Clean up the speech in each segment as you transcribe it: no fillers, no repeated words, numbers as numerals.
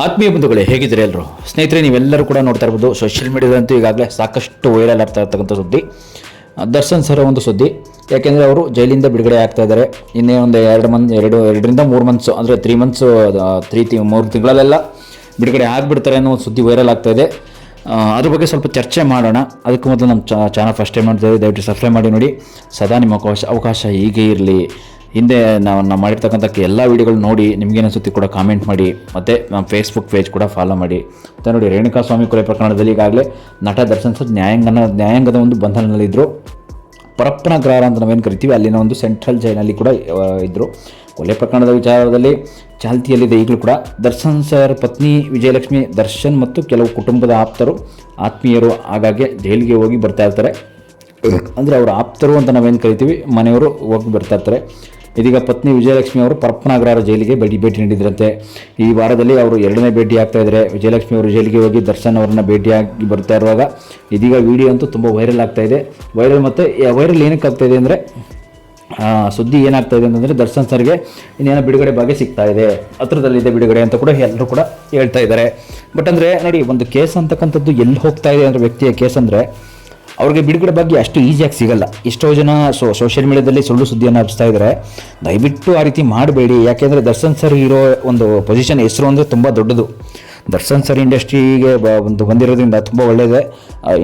ಆತ್ಮೀಯ ಬಂಧುಗಳೇ, ಹೇಗಿದ್ದೀರಿ ಎಲ್ಲರೂ? ಸ್ನೇಹಿತರೆ, ನೀವೆಲ್ಲರೂ ಕೂಡ ನೋಡ್ತಾ ಇರ್ಬೋದು, ಸೋಷಿಯಲ್ ಮೀಡಿಯಾದಂತೂ ಈಗಾಗಲೇ ಸಾಕಷ್ಟು ವೈರಲ್ ಆಗ್ತಾ ಇರ್ತಕ್ಕಂಥ ಸುದ್ದಿ ದರ್ಶನ್ ಸರ್ ಒಂದು ಸುದ್ದಿ. ಯಾಕೆಂದರೆ ಅವರು ಜೈಲಿಂದ ಬಿಡುಗಡೆ ಆಗ್ತಾ ಇದ್ದಾರೆ. ಇನ್ನೇ ಒಂದು 2 3 ಮಂತ್ಸು, ಅಂದರೆ 3 ಮಂತ್ಸು 3 ತಿಂಗಳಲ್ಲೆಲ್ಲ ಬಿಡುಗಡೆ ಆಗಿಬಿಡ್ತಾರೆ ಅನ್ನೋ ಒಂದು ಸುದ್ದಿ ವೈರಲ್ ಆಗ್ತಾ ಇದೆ. ಅದ್ರ ಬಗ್ಗೆ ಸ್ವಲ್ಪ ಚರ್ಚೆ ಮಾಡೋಣ. ಅದಕ್ಕೆ ಮೊದಲು ನಮ್ಮ ಚಾನಲ್ ಫಸ್ಟ್ ಟೈಮ್ ಮಾಡ್ತಿದ್ದೀವಿ, ದಯವಿಟ್ಟು ಸಬ್ಸ್ಕ್ರೈಬ್ ಮಾಡಿ ನೋಡಿ. ಸದಾ ನಿಮ್ಮ ಅವಕಾಶ ಹೀಗೆ ಇರಲಿ. ಹಿಂದೆ ನಾವು ಮಾಡಿರ್ತಕ್ಕಂಥ ಎಲ್ಲ ವೀಡಿಯೋಗಳು ನೋಡಿ ನಿಮಗೇನಿಸುತ್ತೆ ಕೂಡ ಕಾಮೆಂಟ್ ಮಾಡಿ, ಮತ್ತು ನಮ್ಮ ಫೇಸ್ಬುಕ್ ಪೇಜ್ ಕೂಡ ಫಾಲೋ ಮಾಡಿ. ಮತ್ತು ನೋಡಿ, ರೇಣುಕಾಸ್ವಾಮಿ ಕೊಲೆ ಪ್ರಕರಣದಲ್ಲಿ ಈಗಾಗಲೇ ನಟ ದರ್ಶನ್ ಸರ್ ನ್ಯಾಯಾಂಗದ ಒಂದು ಬಂಧನದಲ್ಲಿದ್ದರು. ಪರಪ್ಪನಗ್ರಹಾರ ಅಂತ ನಾವೇನು ಕರಿತೀವಿ, ಅಲ್ಲಿನ ಒಂದು ಸೆಂಟ್ರಲ್ ಜೈಲಲ್ಲಿ ಕೂಡ ಇದ್ದರು. ಕೊಲೆ ಪ್ರಕರಣದ ವಿಚಾರದಲ್ಲಿ ಚಾಲ್ತಿಯಲ್ಲಿದೆ ಈಗಲೂ ಕೂಡ. ದರ್ಶನ್ ಸರ್ ಪತ್ನಿ ವಿಜಯಲಕ್ಷ್ಮಿ, ದರ್ಶನ್ ಮತ್ತು ಕೆಲವು ಕುಟುಂಬದ ಆತ್ಮೀಯರು ಆಗಾಗ್ಗೆ ಜೈಲಿಗೆ ಹೋಗಿ ಬರ್ತಾ ಇರ್ತಾರೆ. ಅಂದರೆ ಅವರು ಆಪ್ತರು ಅಂತ ನಾವೇನು ಕರಿತೀವಿ, ಮನೆಯವರು ಹೋಗಿ ಬರ್ತಾ ಇರ್ತಾರೆ. ಇದೀಗ ಪತ್ನಿ ವಿಜಯಲಕ್ಷ್ಮಿ ಅವರು ಪರಪ್ಪನಗ್ರಹಾರ ಜೈಲಿಗೆ ಭೇಟಿ ನೀಡಿದ್ರಂತೆ. ಈ ವಾರದಲ್ಲಿ ಅವರು 2ನೇ ಭೇಟಿ ಆಗ್ತಾ ಇದ್ದಾರೆ. ವಿಜಯಲಕ್ಷ್ಮಿ ಅವರು ಜೈಲಿಗೆ ಹೋಗಿ ದರ್ಶನ್ ಅವರನ್ನ ಭೇಟಿಯಾಗಿ ಬರ್ತಾ ಇರುವಾಗ ಇದೀಗ ವಿಡಿಯೋ ಅಂತೂ ತುಂಬ ವೈರಲ್ ಆಗ್ತಾ ಇದೆ. ವೈರಲ್ ಏನಕ್ಕೆ ಆಗ್ತಾ ಇದೆ ಅಂದರೆ, ಸುದ್ದಿ ಏನಾಗ್ತಾ ಇದೆ ಅಂತಂದರೆ, ದರ್ಶನ್ ಸರ್ಗೆ ಇನ್ನೇನೋ ಬಿಡುಗಡೆ ಭಾಗ್ಯ ಸಿಗ್ತಾ ಇದೆ, ಹತ್ರದಲ್ಲಿದೆ ಬಿಡುಗಡೆ ಅಂತ ಕೂಡ ಎಲ್ಲರೂ ಕೂಡ ಹೇಳ್ತಾ ಇದ್ದಾರೆ. ಬಟ್ ಅಂದರೆ ನೋಡಿ, ಒಂದು ಕೇಸ್ ಅಂತಕ್ಕಂಥದ್ದು ಎಲ್ಲಿ ಹೋಗ್ತಾ ಇದೆ ಅಂದರೆ, ವ್ಯಕ್ತಿಯ ಕೇಸ್ ಅಂದರೆ ಅವ್ರಿಗೆ ಬಿಡುಗಡೆ ಬಗ್ಗೆ ಅಷ್ಟು ಈಸಿಯಾಗಿ ಸಿಗಲ್ಲ. ಎಷ್ಟೋ ಜನ ಸೋಷಿಯಲ್ ಮೀಡಿಯಾದಲ್ಲಿ ಸುಳ್ಳು ಸುದ್ದಿಯನ್ನು ಹಬ್ಬಿಸ್ತಾ ಇದ್ದಾರೆ. ದಯವಿಟ್ಟು ಆ ರೀತಿ ಮಾಡಬೇಡಿ. ಯಾಕೆಂದರೆ ದರ್ಶನ್ ಸರ್ ಇರೋ ಒಂದು ಪೊಸಿಷನ್, ಹೆಸರು ಅಂದರೆ ತುಂಬ ದೊಡ್ಡದು. ದರ್ಶನ್ ಸರ್ ಇಂಡಸ್ಟ್ರಿಗೆ ಬಂದಿರೋದ್ರಿಂದ ತುಂಬ ಒಳ್ಳೆಯದೇ.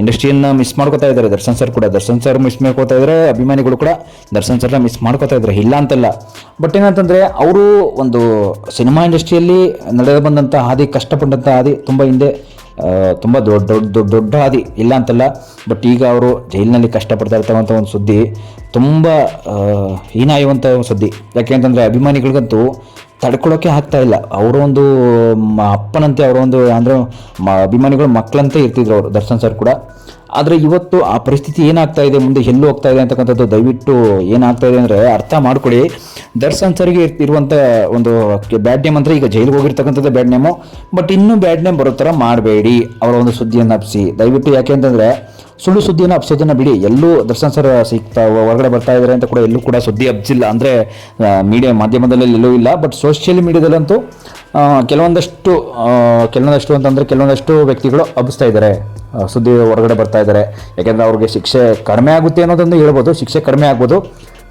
ಇಂಡಸ್ಟ್ರಿಯನ್ನು ಮಿಸ್ ಮಾಡ್ಕೋತಾ ಇದ್ದಾರೆ ದರ್ಶನ್ ಸರ್ ಮಿಸ್ ಮಾಡ್ಕೋತಾ ಇದ್ದಾರೆ. ಅಭಿಮಾನಿಗಳು ಕೂಡ ದರ್ಶನ್ ಸರ್ನ ಮಿಸ್ ಮಾಡ್ಕೋತಾ ಇದ್ದಾರೆ, ಇಲ್ಲ ಅಂತಲ್ಲ. ಬಟ್ ಏನಂತಂದರೆ, ಅವರು ಒಂದು ಸಿನಿಮಾ ಇಂಡಸ್ಟ್ರಿಯಲ್ಲಿ ನಡೆದು ಬಂದಂಥ ಹಾದಿ, ಕಷ್ಟಪಟ್ಟಂಥ ಹಾದಿ, ತುಂಬ ಹಿಂದೆ ತುಂಬ ದೊಡ್ಡ ಹಾದಿ, ಇಲ್ಲ ಅಂತಲ್ಲ. ಬಟ್ ಈಗ ಅವರು ಜೈಲಿನಲ್ಲಿ ಕಷ್ಟಪಡ್ತಾ ಇರ್ತಕ್ಕಂಥ ಒಂದು ಸುದ್ದಿ ತುಂಬ ಹೀನಾಯುವಂಥ ಸುದ್ದಿ. ಯಾಕೆ ಅಂತಂದರೆ, ಅಭಿಮಾನಿಗಳಿಗಂತೂ ತಡ್ಕೊಳ್ಳೋಕ್ಕೆ ಆಗ್ತಾ ಇಲ್ಲ. ಅವರು ಒಂದು ಅಪ್ಪನಂತೆ, ಅವರೊಂದು ಅಂದರೆ ಅಭಿಮಾನಿಗಳು ಮಕ್ಕಳಂತೆ ಇರ್ತಿದ್ರು ಅವರು, ದರ್ಶನ್ ಸರ್ ಕೂಡ. ಆದರೆ ಇವತ್ತು ಆ ಪರಿಸ್ಥಿತಿ ಏನಾಗ್ತಾ ಇದೆ, ಮುಂದೆ ಎಲ್ಲೂ ಹೋಗ್ತಾ ಇದೆ ಅಂತಕ್ಕಂಥದ್ದು ದಯವಿಟ್ಟು ಏನಾಗ್ತಾ ಇದೆ ಅಂದರೆ ಅರ್ಥ ಮಾಡ್ಕೊಳ್ಳಿ. ದರ್ಶನ್ ಸರ್ಗೆ ಇರುವಂಥ ಒಂದು ಬ್ಯಾಡ್ ನೇಮ್ ಅಂದರೆ, ಈಗ ಜೈಲಿಗೆ ಹೋಗಿರ್ತಕ್ಕಂಥದ್ದು ಬ್ಯಾಡ್ ನೇಮು. ಬಟ್ ಇನ್ನೂ ಬ್ಯಾಡ್ ನೇಮ್ ಬರೋ ಥರ ಮಾಡಬೇಡಿ ಅವರ ಒಂದು ಸುದ್ದಿಯನ್ನು ಹಬ್ಬಿಸಿ ದಯವಿಟ್ಟು. ಯಾಕೆ ಅಂತಂದರೆ, ಸುಳ್ಳು ಸುದ್ದಿಯನ್ನು ಹಬ್ಸೋದನ್ನು ಬಿಡಿ. ಎಲ್ಲೂ ದರ್ಶನ್ ಸರ್ ಹೊರಗಡೆ ಬರ್ತಾ ಇದ್ದಾರೆ ಅಂತ ಕೂಡ ಎಲ್ಲೂ ಕೂಡ ಸುದ್ದಿ ಹಬ್ಸಿಲ್ಲ. ಅಂದರೆ ಮಾಧ್ಯಮದಲ್ಲಿ ಎಲ್ಲೂ ಇಲ್ಲ. ಬಟ್ ಸೋಷಿಯಲ್ ಮೀಡಿಯಾದಲ್ಲಂತೂ ಕೆಲವೊಂದಷ್ಟು ಅಂತಂದರೆ ಕೆಲವೊಂದಷ್ಟು ವ್ಯಕ್ತಿಗಳು ಹಬ್ಬಿಸ್ತಾ ಇದ್ದಾರೆ, ಸುದ್ದಿ ಹೊರಗಡೆ ಬರ್ತಾ ಇದ್ದಾರೆ. ಯಾಕೆಂದರೆ ಅವ್ರಿಗೆ ಶಿಕ್ಷೆ ಕಡಿಮೆ ಆಗುತ್ತೆ ಅನ್ನೋದೊಂದು ಹೇಳ್ಬೋದು, ಶಿಕ್ಷೆ ಕಡಿಮೆ ಆಗ್ಬೋದು.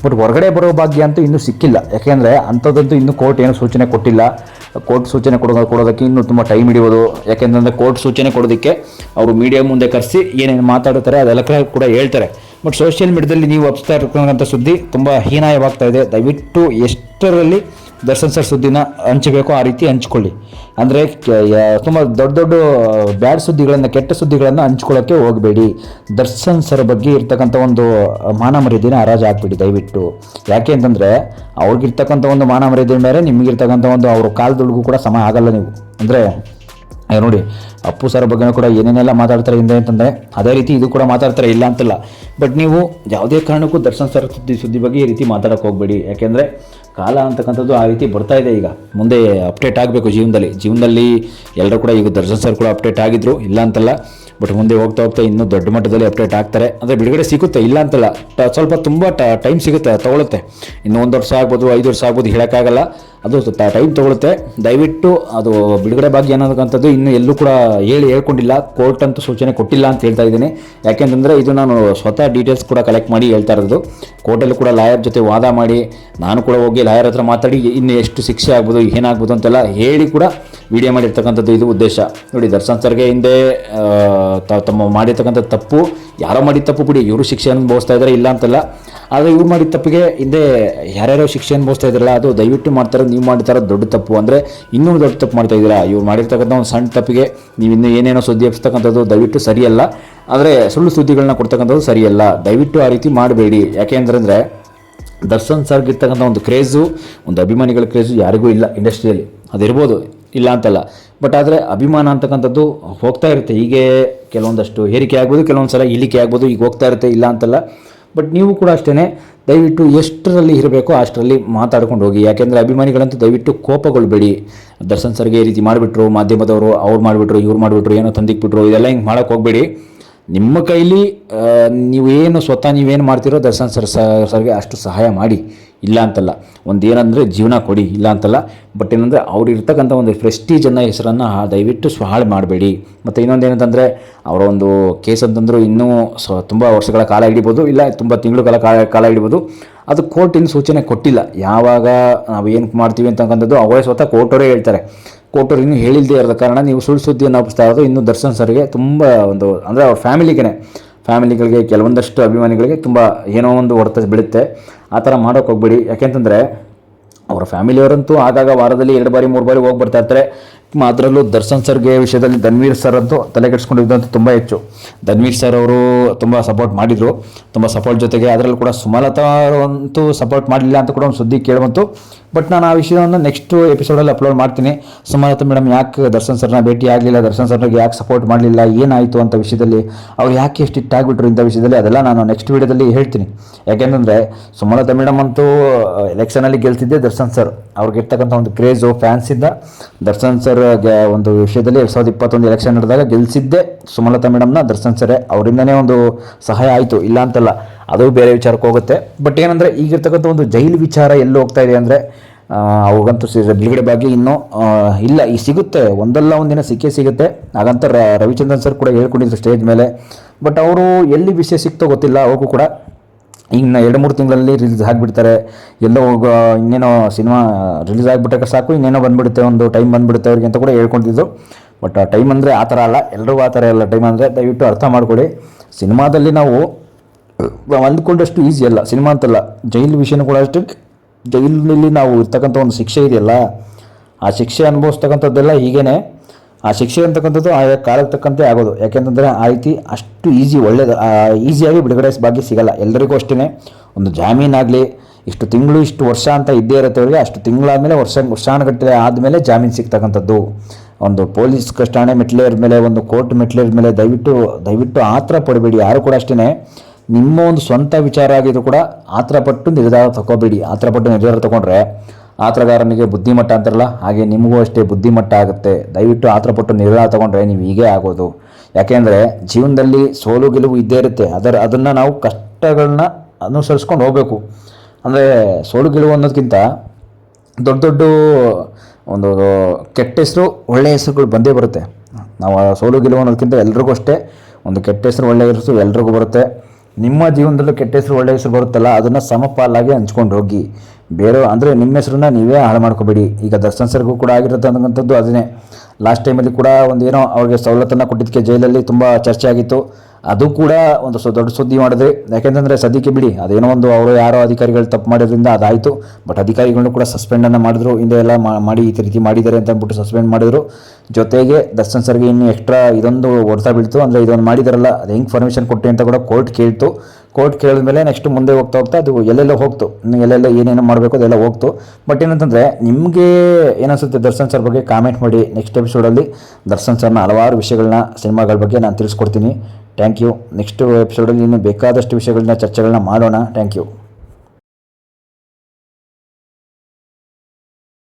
ಬಟ್ ಹೊರಗಡೆ ಬರೋ ಭಾಗ್ಯ ಅಂತೂ ಇನ್ನೂ ಸಿಕ್ಕಿಲ್ಲ. ಯಾಕೆಂದರೆ ಅಂಥದ್ದಂತೂ ಇನ್ನೂ ಕೋರ್ಟ್ ಏನು ಸೂಚನೆ ಕೊಟ್ಟಿಲ್ಲ. ಕೋರ್ಟ್ ಸೂಚನೆ ಕೊಡೋದಕ್ಕೆ ಇನ್ನೂ ತುಂಬ ಟೈಮ್ ಹಿಡಿಯೋದು. ಯಾಕೆಂತಂದರೆ ಕೋರ್ಟ್ ಸೂಚನೆ ಕೊಡೋದಕ್ಕೆ ಅವರು ಮೀಡಿಯಾ ಮುಂದೆ ಕರೆಸಿ ಏನೇನು ಮಾತಾಡುತ್ತಾರೆ ಅದೆಲ್ಲ ಕೂಡ ಹೇಳ್ತಾರೆ. ಬಟ್ ಸೋಷಿಯಲ್ ಮೀಡಿಯಾದಲ್ಲಿ ನೀವು ಹಬ್ಸ್ತಾ ಇರ್ತಕ್ಕಂಥ ಸುದ್ದಿ ತುಂಬ ಹೀನಾಯವಾಗ್ತಾ ಇದೆ. ದಯವಿಟ್ಟು ಎಷ್ಟರಲ್ಲಿ ದರ್ಶನ್ ಸರ್ ಸುದ್ದಿನ ಹಂಚಬೇಕೋ ಆ ರೀತಿ ಹಂಚ್ಕೊಳ್ಳಿ. ಅಂದರೆ ತುಂಬ ದೊಡ್ಡ ಬ್ಯಾಡ್ ಸುದ್ದಿಗಳನ್ನು, ಕೆಟ್ಟ ಸುದ್ದಿಗಳನ್ನು ಹಂಚ್ಕೊಳ್ಳೋಕ್ಕೆ ಹೋಗಬೇಡಿ. ದರ್ಶನ್ ಸರ್ ಬಗ್ಗೆ ಇರ್ತಕ್ಕಂಥ ಒಂದು ಮಾನ ಮರ್ಯಾದೆನ ಹರಾಜು ಹಾಕ್ಬಿಡಿ ದಯವಿಟ್ಟು. ಯಾಕೆ ಅಂತಂದರೆ, ಅವ್ರಿಗಿರ್ತಕ್ಕಂಥ ಒಂದು ಮಾನ ಮರ್ಯಾದೆ ಮೇಲೆ ನಿಮಗಿರ್ತಕ್ಕಂಥ ಒಂದು ಅವ್ರ ಕಾಲದೊಳಗೂ ಕೂಡ ಸಮ ಆಗಲ್ಲ ನೀವು. ಅಂದರೆ ನೋಡಿ, ಅಪ್ಪು ಸರ್ ಬಗ್ಗೆ ಕೂಡ ಏನೇನೆಲ್ಲ ಮಾತಾಡ್ತಾರೆ ಹಿಂದೆ ಅಂತಂದರೆ, ಅದೇ ರೀತಿ ಇದು ಕೂಡ ಮಾತಾಡ್ತಾರೆ, ಇಲ್ಲ ಅಂತಲ್ಲ. ಬಟ್ ನೀವು ಯಾವುದೇ ಕಾರಣಕ್ಕೂ ದರ್ಶನ್ ಸರ್ ಸುದ್ದಿ ಬಗ್ಗೆ ಈ ರೀತಿ ಮಾತಾಡೋಕ್ಕೆ ಹೋಗಬೇಡಿ. ಯಾಕೆಂದರೆ ಕಾಲ ಅಂತಕ್ಕಂಥದ್ದು ಆ ರೀತಿ ಬರ್ತಾ ಇದೆ. ಈಗ ಮುಂದೆ ಅಪ್ಡೇಟ್ ಆಗಬೇಕು ಜೀವನದಲ್ಲಿ ಎಲ್ಲರೂ ಕೂಡ. ಈಗ ದರ್ಶನ್ ಸರ್ ಕೂಡ ಅಪ್ಡೇಟ್ ಆಗಿದ್ರು, ಇಲ್ಲ ಅಂತಲ್ಲ. ಬಟ್ ಮುಂದೆ ಹೋಗ್ತಾ ಇನ್ನೂ ದೊಡ್ಡ ಮಟ್ಟದಲ್ಲಿ ಅಪ್ಡೇಟ್ ಆಗ್ತಾರೆ. ಅಂದರೆ ಬಿಡುಗಡೆ ಸಿಗುತ್ತೆ, ಇಲ್ಲ ಅಂತಲ್ಲ. ಸ್ವಲ್ಪ ತುಂಬ ಟೈಮ್ ಸಿಗುತ್ತೆ, ತೊಗೊಳುತ್ತೆ. ಇನ್ನು 1 ವರ್ಷ ಆಗ್ಬೋದು, 5 ವರ್ಷ ಆಗ್ಬೋದು, ಹೇಳೋಕ್ಕಾಗಲ್ಲ. ಅದು ಟೈಮ್ ತೊಗೊಳುತ್ತೆ. ದಯವಿಟ್ಟು ಅದು ಬಿಡುಗಡೆ ಭಾಗ್ಯ ಅನ್ನೋದಕ್ಕಂಥದ್ದು ಇನ್ನೂ ಎಲ್ಲೂ ಕೂಡ ಹೇಳ್ಕೊಂಡಿಲ್ಲ. ಕೋರ್ಟ್ ಅಂತೂ ಸೂಚನೆ ಕೊಟ್ಟಿಲ್ಲ ಅಂತ ಹೇಳ್ತಾ ಇದ್ದೀನಿ. ಯಾಕೆಂತಂದರೆ, ಇದು ನಾನು ಸ್ವತಃ ಡೀಟೇಲ್ಸ್ ಕೂಡ ಕಲೆಕ್ಟ್ ಮಾಡಿ ಹೇಳ್ತಾ ಇರೋದು. ಕೋರ್ಟಲ್ಲಿ ಕೂಡ ಲಾಯರ್ ಜೊತೆ ವಾದ ಮಾಡಿ, ನಾನು ಕೂಡ ಹೋಗಿ ಲಾಯರ್ ಹತ್ರ ಮಾತಾಡಿ ಇನ್ನು ಎಷ್ಟು ಶಿಕ್ಷೆ ಆಗ್ಬೋದು, ಏನಾಗ್ಬೋದು ಅಂತೆಲ್ಲ ಹೇಳಿ ಕೂಡ ವಿಡಿಯೋ ಮಾಡಿರ್ತಕ್ಕಂಥದ್ದು ಇದು ಉದ್ದೇಶ. ನೋಡಿ, ದರ್ಶನ್ ಸರ್ಗೆ ಹಿಂದೆ ತಮ್ಮ ಮಾಡಿರ್ತಕ್ಕಂಥ ತಪ್ಪು, ಯಾರೋ ಮಾಡಿದ ತಪ್ಪು ಬಿಡಿ, ಇವರು ಶಿಕ್ಷೆ ಅನುಭವಿಸ್ತಾ ಇದ್ದಾರೆ, ಇಲ್ಲ ಅಂತಲ್ಲ. ಆದರೆ ಇವ್ರು ಮಾಡಿದ ತಪ್ಪಿಗೆ ಹಿಂದೆ ಯಾರ್ಯಾರೋ ಶಿಕ್ಷೆ ಅನುಭವಿಸ್ತಾ ಇದ್ದಾರಲ್ಲ, ಅದು ದಯವಿಟ್ಟು ಮಾಡ್ತಾರೆ. ನೀವು ಮಾಡ್ತಾರೋ ದೊಡ್ಡ ತಪ್ಪು, ಅಂದರೆ ಇನ್ನೂ ದೊಡ್ಡ ತಪ್ಪು ಮಾಡ್ತಾ ಇದ್ದೀರಾ. ಇವ್ರು ಮಾಡಿರ್ತಕ್ಕಂಥ ಒಂದು ಸಣ್ಣ ತಪ್ಪಿಗೆ ನೀವು ಇನ್ನೂ ಏನೇನೋ ಸುದ್ದಿ ಹಬ್ಬಿಸ್ತಕ್ಕಂಥದ್ದು ದಯವಿಟ್ಟು ಸರಿಯಲ್ಲ. ಆದರೆ ಸುಳ್ಳು ಸುದ್ದಿಗಳನ್ನ ಕೊಡ್ತಕ್ಕಂಥದ್ದು ಸರಿಯಲ್ಲ. ದಯವಿಟ್ಟು ಆ ರೀತಿ ಮಾಡಬೇಡಿ. ಯಾಕೆ ಅಂತಂದರೆ, ದರ್ಶನ್ ಸರ್ಗಿರ್ತಕ್ಕಂಥ ಒಂದು ಕ್ರೇಜು, ಒಂದು ಅಭಿಮಾನಿಗಳ ಕ್ರೇಜು ಯಾರಿಗೂ ಇಲ್ಲ ಇಂಡಸ್ಟ್ರಿಯಲ್ಲಿ. ಅದಿರ್ಬೋದು, ಇಲ್ಲ ಅಂತಲ್ಲ. ಬಟ್ ಆದರೆ ಅಭಿಮಾನ ಅಂತಕ್ಕಂಥದ್ದು ಹೋಗ್ತಾ ಇರುತ್ತೆ. ಹೀಗೆ ಕೆಲವೊಂದಷ್ಟು ಏರಿಕೆ ಆಗ್ಬೋದು, ಕೆಲವೊಂದು ಸಲ ಇಳಿಕೆ ಆಗ್ಬೋದು, ಈಗ ಹೋಗ್ತಾ ಇರುತ್ತೆ, ಇಲ್ಲ ಅಂತಲ್ಲ. ಬಟ್ ನೀವು ಕೂಡ ಅಷ್ಟೇ, ದಯವಿಟ್ಟು ಎಷ್ಟರಲ್ಲಿ ಇರಬೇಕೋ ಅಷ್ಟರಲ್ಲಿ ಮಾತಾಡ್ಕೊಂಡು ಹೋಗಿ. ಯಾಕೆಂದರೆ ಅಭಿಮಾನಿಗಳಂತೂ ದಯವಿಟ್ಟು ಕೋಪಗೊಳ್ಬೇಡಿ. ದರ್ಶನ್ ಸರ್ಗೆ ಈ ರೀತಿ ಮಾಡಿಬಿಟ್ರು, ಮಾಧ್ಯಮದವರು ಅವ್ರು ಮಾಡಿಬಿಟ್ರು, ಇವ್ರು ಮಾಡಿಬಿಟ್ರು, ಏನೋ ತಂದಿಕ್ಬಿಟ್ರು, ಇದೆಲ್ಲ ಹಿಂಗೆ ಮಾಡೋಕ್ಕೆ ಹೋಗಬೇಡಿ. ನಿಮ್ಮ ಕೈಲಿ ನೀವೇನು ಸ್ವತಃ ನೀವೇನು ಮಾಡ್ತಿರೋ ದರ್ಶನ್ ಸರ್ಗೆ ಅಷ್ಟು ಸಹಾಯ ಮಾಡಿ. ಇಲ್ಲ ಅಂತಲ್ಲ, ಒಂದು ಏನಂದರೆ ಜೀವನ ಕೊಡಿ ಇಲ್ಲ ಅಂತಲ್ಲ. ಬಟ್ ಏನಂದರೆ ಅವ್ರು ಇರ್ತಕ್ಕಂಥ ಒಂದು ಪ್ರೆಸ್ಟೀಜನ್ನು ಹೆಸರನ್ನು ದಯವಿಟ್ಟು ಹಾಳು ಮಾಡಬೇಡಿ. ಮತ್ತು ಇನ್ನೊಂದು ಏನಂತಂದರೆ ಅವರ ಒಂದು ಕೇಸ್ ಅಂತಂದರೂ ಇನ್ನೂ ತುಂಬ ವರ್ಷಗಳ ಕಾಲ ಹಿಡಿಬೋದು, ಇಲ್ಲ ತುಂಬ ತಿಂಗಳುಗಳ ಕಾಲ ಹಿಡಿಬೋದು. ಅದು ಕೋರ್ಟಿನ ಸೂಚನೆ ಕೊಟ್ಟಿಲ್ಲ, ಯಾವಾಗ ನಾವು ಏನು ಮಾಡ್ತೀವಿ ಅಂತಕ್ಕಂಥದ್ದು ಅವರೇ ಸ್ವತಃ ಕೋರ್ಟವರೇ ಹೇಳ್ತಾರೆ. ಕೋರ್ಟವ್ರು ಇನ್ನೂ ಹೇಳಿಲ್ಲದೆ ಇರೋದ ಕಾರಣ ನೀವು ಸುಳ್ಳು ಸುದ್ದಿಯನ್ನು ಹಬ್ಬಿಸ್ತಾ ಇರೋದು ಇನ್ನೂ ದರ್ಶನ್ ಸರ್ಗೆ ತುಂಬ ಒಂದು ಅಂದರೆ ಅವ್ರ ಫ್ಯಾಮಿಲಿಗಳಿಗೆ ಕೆಲವೊಂದಷ್ಟು ಅಭಿಮಾನಿಗಳಿಗೆ ತುಂಬ ಏನೋ ಒಂದು ಹೊಡೆತ ಬೀಳುತ್ತೆ. ಆ ಥರ ಮಾಡೋಕ್ಕೆ ಹೋಗ್ಬೇಡಿ. ಯಾಕೆಂತಂದರೆ ಅವರ ಫ್ಯಾಮಿಲಿಯವರಂತೂ ಆಗಾಗ ವಾರದಲ್ಲಿ 2 ಬಾರಿ 3 ಬಾರಿ ಹೋಗಿ ಬರ್ತಾ ಇರ್ತಾರೆ. ಅದರಲ್ಲೂ ದರ್ಶನ್ ಸರ್ಗೆ ವಿಷಯದಲ್ಲಿ ಧನ್ವೀರ್ ಸರ್ ಅಂತೂ ತಲೆ ಕೆಡಿಸ್ಕೊಂಡಿದ್ದಂತೂ ತುಂಬ ಹೆಚ್ಚು. ಧನ್ವೀರ್ ಸರ್ ಅವರು ತುಂಬ ಸಪೋರ್ಟ್ ಮಾಡಿದರು, ತುಂಬ ಸಪೋರ್ಟ್ ಜೊತೆಗೆ ಅದರಲ್ಲೂ ಕೂಡ ಸುಮಲತಾ ಅಂತೂ ಸಪೋರ್ಟ್ ಮಾಡಲಿಲ್ಲ ಅಂತ ಕೂಡ ಒಂದು ಸುದ್ದಿ ಕೇಳುವಂತು. ಬಟ್ ನಾನು ಆ ವಿಷಯವನ್ನು ನೆಕ್ಸ್ಟ್ ಎಪಿಸೋಡಲ್ಲಿ ಅಪ್ಲೋಡ್ ಮಾಡ್ತೀನಿ. ಸುಮಲತಾ ಮೇಡಮ್ ಯಾಕೆ ದರ್ಶನ್ ಸರ್ನ ಭೇಟಿ ಆಗಲಿಲ್ಲ, ದರ್ಶನ್ ಸರ್ಗೆ ಯಾಕೆ ಸಪೋರ್ಟ್ ಮಾಡಲಿಲ್ಲ, ಏನಾಯಿತು ಅಂತ ವಿಷಯದಲ್ಲಿ, ಅವ್ರು ಯಾಕೆ ಎಷ್ಟು ಇಟ್ಟಾಗ್ಬಿಟ್ರು ಇಂಥ ವಿಷಯದಲ್ಲಿ, ಅದೆಲ್ಲ ನಾನು ನೆಕ್ಸ್ಟ್ ವೀಡಿಯೋದಲ್ಲಿ ಹೇಳ್ತೀನಿ. ಯಾಕೆಂತಂದರೆ ಸುಮಲತಾ ಮೇಡಮ್ ಅಂತೂ ಎಲೆಕ್ಷನಲ್ಲಿ ಗೆಲ್ತಿದ್ದೆ ದರ್ಶನ್ ಸರ್. ಅವ್ರಿಗೆ ಇರ್ತಕ್ಕಂಥ ಒಂದು ಕ್ರೇಜು ಫ್ಯಾನ್ಸಿಂದ ದರ್ಶನ್ ಸರ್ ಒಂದು ವಿಷಯದಲ್ಲಿ 2021 ಎಲೆಕ್ಷನ್ ನಡೆದಾಗ ಗೆಲ್ಲಿಸಿದ್ದೆ ಸುಮಲತಾ ಮೇಡಮ್ನ ದರ್ಶನ್ ಸರೇ. ಅವರಿಂದನೇ ಒಂದು ಸಹಾಯ ಆಯಿತು, ಇಲ್ಲ ಅಂತಲ್ಲ, ಅದು ಬೇರೆ ವಿಚಾರಕ್ಕೆ ಹೋಗುತ್ತೆ. ಬಟ್ ಏನಂದರೆ ಈಗಿರ್ತಕ್ಕಂಥ ಒಂದು ಜೈಲು ವಿಚಾರ ಎಲ್ಲಿ ಹೋಗ್ತಾ ಇದೆ ಅಂದರೆ ಅವಾಗಂತೂ ಬಿಡುಗಡೆ ಬಗ್ಗೆ ಇನ್ನೂ ಇಲ್ಲ, ಈ ಸಿಗುತ್ತೆ, ಒಂದಲ್ಲ ಒಂದಿನ ಸಿಗುತ್ತೆ. ಹಾಗಂತ ರವಿಚಂದ್ರನ್ ಸರ್ ಕೂಡ ಹೇಳ್ಕೊಂಡಿದ್ರು ಸ್ಟೇಜ್ ಮೇಲೆ. ಬಟ್ ಅವರು ಎಲ್ಲಿ ವಿಷಯ ಸಿಕ್ತೋ ಗೊತ್ತಿಲ್ಲ, ಅವ್ರಿಗೂ ಕೂಡ ಇನ್ನು 2-3 ತಿಂಗಳಲ್ಲಿ ರಿಲೀಸ್ ಆಗಿಬಿಡ್ತಾರೆ. ಎಲ್ಲೋ ಇನ್ನೇನೋ ಸಿನಿಮಾ ರಿಲೀಸ್ ಆಗಿಬಿಟ್ಟಾಗ ಸಾಕು, ಇನ್ನೇನೋ ಬಂದುಬಿಡುತ್ತೆ, ಒಂದು ಟೈಮ್ ಬಂದುಬಿಡುತ್ತೆ ಅವ್ರಿಗೆ ಅಂತ ಕೂಡ ಹೇಳ್ಕೊಂಡಿದ್ದು. ಬಟ್ ಟೈಮ್ ಅಂದರೆ ಆ ಥರ ಅಲ್ಲ, ಎಲ್ರಿಗೂ ಆ ಥರ ಎಲ್ಲ ಟೈಮ್ ಅಂದರೆ ದಯವಿಟ್ಟು ಅರ್ಥ ಮಾಡ್ಕೊಳ್ಳಿ. ಸಿನಿಮಾದಲ್ಲಿ ನಾವು ಅಂದ್ಕೊಂಡಷ್ಟು ಈಸಿ ಅಲ್ಲ, ಸಿನಿಮಾ ಅಂತಲ್ಲ, ಜೈಲು ವಿಷಯನೂ ಕೂಡ ಅಷ್ಟು. ಜೈಲಿನಲ್ಲಿ ನಾವು ಇರ್ತಕ್ಕಂಥ ಒಂದು ಶಿಕ್ಷೆ ಇದೆಯಲ್ಲ, ಆ ಶಿಕ್ಷೆ ಅನುಭವಿಸ್ತಕ್ಕಂಥದ್ದೆಲ್ಲ ಹೀಗೇ. ಆ ಶಿಕ್ಷೆ ಅಂತಕ್ಕಂಥದ್ದು ಆಯಾ ಕಾಲಕ್ಕೆ ತಕ್ಕಂತೆ ಆಗೋದು. ಯಾಕೆಂತಂದರೆ ಆ ರೀತಿ ಅಷ್ಟು ಈಸಿಯಾಗಿ ಬಿಡುಗಡೆ ಭಾಗ್ಯ ಸಿಗಲ್ಲ ಎಲ್ಲರಿಗೂ ಅಷ್ಟೇ. ಒಂದು ಜಾಮೀನಾಗಲಿ ಇಷ್ಟು ತಿಂಗಳು ಇಷ್ಟು ವರ್ಷ ಅಂತ ಇದ್ದೇ ಇರುತ್ತೆ ಅವರಿಗೆ, ಅಷ್ಟು ತಿಂಗಳಾದಮೇಲೆ ವರ್ಷಾನುಗಟ್ಟಲೆ ಆದಮೇಲೆ ಜಾಮೀನು ಸಿಗ್ತಕ್ಕಂಥದ್ದು. ಒಂದು ಪೊಲೀಸ್ ಠಾಣೆ ಮೆಟ್ಲೇರ ಮೇಲೆ, ಒಂದು ಕೋರ್ಟ್ ಮೆಟ್ಲೇರ ಮೇಲೆ ದಯವಿಟ್ಟು ಆತರ ಪಡಬೇಡಿ. ಯಾರು ಕೂಡ ಅಷ್ಟೇ, ನಿಮ್ಮ ಒಂದು ಸ್ವಂತ ವಿಚಾರ ಆಗಿದ್ರು ಕೂಡ ಆತರಪಟ್ಟು ನಿರ್ಧಾರ ತಗೋಬೇಡಿ. ಆತರಪಟ್ಟು ನಿರ್ಧಾರ ತಗೊಂಡ್ರೆ ಆತರಗಾರನಿಗೆ ಬುದ್ಧಿಮಟ್ಟ ಅಂತಾರಲ್ಲ, ಹಾಗೆ ನಿಮಗೂ ಅಷ್ಟೇ ಬುದ್ಧಿಮಟ್ಟ ಆಗುತ್ತೆ. ದಯವಿಟ್ಟು ಆತರಪಟ್ಟು ನಿರ್ಧಾರ ತಗೊಂಡ್ರೆ ನೀವು ಹೀಗೆ ಆಗೋದು. ಯಾಕೆಂದರೆ ಜೀವನದಲ್ಲಿ ಸೋಲು ಗೆಲುವು ಇದ್ದೇ ಇರುತ್ತೆ, ಅದನ್ನು ನಾವು ಕಷ್ಟಗಳನ್ನ ಅನುಸರಿಸ್ಕೊಂಡು ಹೋಗಬೇಕು. ಅಂದರೆ ಸೋಲು ಗೆಲುವು ಅನ್ನೋದಕ್ಕಿಂತ ದೊಡ್ಡ ಒಂದು ಕೆಟ್ಟ ಹೆಸರು ಒಳ್ಳೆಯ ಹೆಸರುಗಳು ಬಂದೇ ಬರುತ್ತೆ. ನಾವು ಸೋಲು ಗೆಲುವು ಅನ್ನೋದಕ್ಕಿಂತ ಎಲ್ರಿಗೂ ಅಷ್ಟೇ ಒಂದು ಕೆಟ್ಟ ಹೆಸರು ಒಳ್ಳೆಯ ಹೆಸರು ಎಲ್ರಿಗೂ ಬರುತ್ತೆ. ನಿಮ್ಮ ಜೀವನದಲ್ಲೂ ಕೆಟ್ಟ ಹೆಸರು ಒಳ್ಳೆಯ ಹೆಸರು ಬರುತ್ತಲ್ಲ, ಅದನ್ನು ಸಮಪಾಲಾಗಿ ಹಂಚ್ಕೊಂಡು ಹೋಗಿ. ಬೇರೆ ಅಂದರೆ ನಿಮ್ಮ ಹೆಸರನ್ನ ನೀವೇ ಹಾಳು ಮಾಡ್ಕೋಬೇಡಿ. ಈಗ ದರ್ಶನ್ ಸರ್ಗೂ ಕೂಡ ಆಗಿರುತ್ತೆ ಅನ್ನೋಂಥದ್ದು ಅದನ್ನೇ. ಲಾಸ್ಟ್ ಟೈಮಲ್ಲಿ ಕೂಡ ಒಂದು ಏನೋ ಅವ್ರಿಗೆ ಸವಲತ್ತನ್ನು ಕೊಟ್ಟಿದ್ದಕ್ಕೆ ಜೈಲಲ್ಲಿ ತುಂಬ ಚರ್ಚೆ ಆಗಿತ್ತು. ಅದು ಕೂಡ ಒಂದು ದೊಡ್ಡ ಸುದ್ದಿ ಮಾಡಿದ್ರಿ. ಯಾಕೆಂತಂದರೆ ಸದ್ಯಕ್ಕೆ ಬಿಡಿ, ಅದೇನೋ ಒಂದು ಅವರು ಯಾರೋ ಅಧಿಕಾರಿಗಳು ತಪ್ಪು ಮಾಡೋದ್ರಿಂದ ಅದಾಯಿತು. ಬಟ್ ಅಧಿಕಾರಿಗಳನ್ನೂ ಕೂಡ ಸಸ್ಪೆಂಡನ್ನು ಮಾಡಿದ್ರು, ಹಿಂದೆ ಎಲ್ಲ ಮಾಡಿ ಈ ರೀತಿ ಮಾಡಿದ್ದಾರೆ ಅಂತ ಅಂದ್ಬಿಟ್ಟು ಸಸ್ಪೆಂಡ್ ಮಾಡಿದರು. ಜೊತೆಗೆ ದರ್ಶನ್ ಸರ್ಗೆ ಇನ್ನೂ ಎಕ್ಸ್ಟ್ರಾ ಇದೊಂದು ಹೊಡೆತ ಬೀಳ್ತು. ಅಂದರೆ ಇದೊಂದು ಮಾಡಿದಾರಲ್ಲ, ಅದು ಹೆಂಗೆ ಪರ್ಮಿಷನ್ ಕೊಟ್ಟು ಅಂತ ಕೂಡ ಕೋರ್ಟ್ ಕೇಳ್ತು. ಕೋರ್ಟ್ ಕೇಳಿದ್ಮೇಲೆ ನೆಕ್ಸ್ಟ್ ಮುಂದೆ ಹೋಗ್ತಾ ಅದು ಎಲ್ಲೆಲ್ಲ ಹೋಗ್ತು, ಎಲ್ಲೆಲ್ಲ ಏನೇನು ಮಾಡಬೇಕು ಅದೆಲ್ಲ ಹೋಗ್ತು. ಬಟ್ ಏನಂತಂದರೆ ನಿಮಗೆ ಏನಿಸುತ್ತೆ ದರ್ಶನ್ ಸರ್ ಬಗ್ಗೆ ಕಾಮೆಂಟ್ ಮಾಡಿ. ನೆಕ್ಸ್ಟ್ ಎಪಿಸೋಡಲ್ಲಿ ದರ್ಶನ್ ಸರ್ನ ಹಲವಾರು ವಿಷಯಗಳನ್ನ ಸಿನಿಮಾಗಳ ಬಗ್ಗೆ ನಾನು ತಿಳಿಸ್ಕೊಡ್ತೀನಿ. Thank you. ನೆಕ್ಸ್ಟ್ ಎಪಿಸೋಡಲ್ಲಿ ಇನ್ನೂ ಬೇಕಾದಷ್ಟು ವಿಷಯಗಳನ್ನ ಚರ್ಚೆಗಳನ್ನ ಮಾಡೋಣ. Thank you.